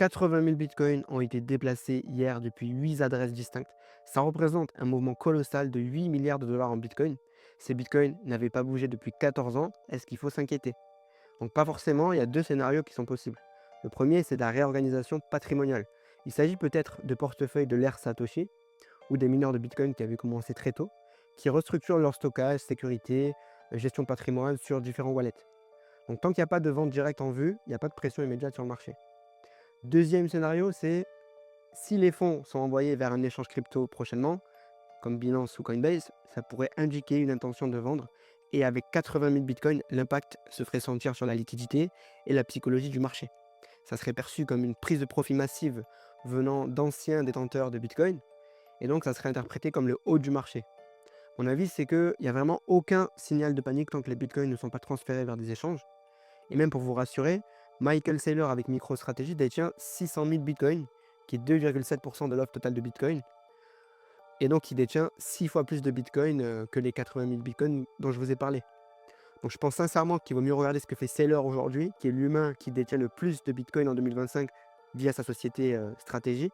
80 000 bitcoins ont été déplacés hier depuis 8 adresses distinctes. Ça représente un mouvement colossal de 8 milliards de dollars en bitcoin. Ces bitcoins n'avaient pas bougé depuis 14 ans. Est-ce qu'il faut s'inquiéter? Donc pas forcément, il y a deux scénarios qui sont possibles. Le premier, c'est de la réorganisation patrimoniale. Il s'agit peut-être de portefeuilles de l'ère Satoshi ou des mineurs de bitcoin qui avaient commencé très tôt, qui restructurent leur stockage, sécurité, gestion de patrimoine sur différents wallets. Donc tant qu'il n'y a pas de vente directe en vue, il n'y a pas de pression immédiate sur le marché. Deuxième scénario, c'est si les fonds sont envoyés vers un échange crypto prochainement, comme Binance ou Coinbase, ça pourrait indiquer une intention de vendre. Et avec 80 000 bitcoins, l'impact se ferait sentir sur la liquidité et la psychologie du marché. Ça serait perçu comme une prise de profit massive venant d'anciens détenteurs de bitcoin. Et donc, ça serait interprété comme le haut du marché. Mon avis, c'est qu'il n'y a vraiment aucun signal de panique tant que les bitcoins ne sont pas transférés vers des échanges. Et même pour vous rassurer, Michael Saylor avec MicroStrategy détient 600 000 bitcoins, qui est 2,7% de l'offre totale de bitcoin. Et donc, il détient 6 fois plus de bitcoin que les 80 000 bitcoins dont je vous ai parlé. Donc, je pense sincèrement qu'il vaut mieux regarder ce que fait Saylor aujourd'hui, qui est l'humain qui détient le plus de bitcoin en 2025 via sa société Stratégie.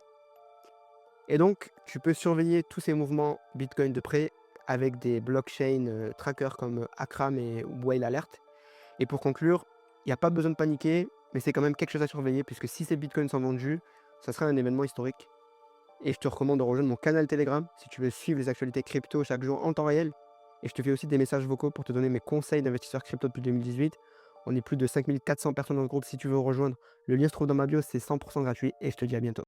Et donc, tu peux surveiller tous ces mouvements bitcoin de près avec des blockchain trackers comme Akram et Whale Alert. Et pour conclure, il n'y a pas besoin de paniquer, mais c'est quand même quelque chose à surveiller, puisque si ces bitcoins sont vendus, ça sera un événement historique. Et je te recommande de rejoindre mon canal Telegram si tu veux suivre les actualités crypto chaque jour en temps réel. Et je te fais aussi des messages vocaux pour te donner mes conseils d'investisseurs crypto depuis 2018. On est plus de 5400 personnes dans le groupe si tu veux rejoindre. Le lien se trouve dans ma bio, c'est 100% gratuit et je te dis à bientôt.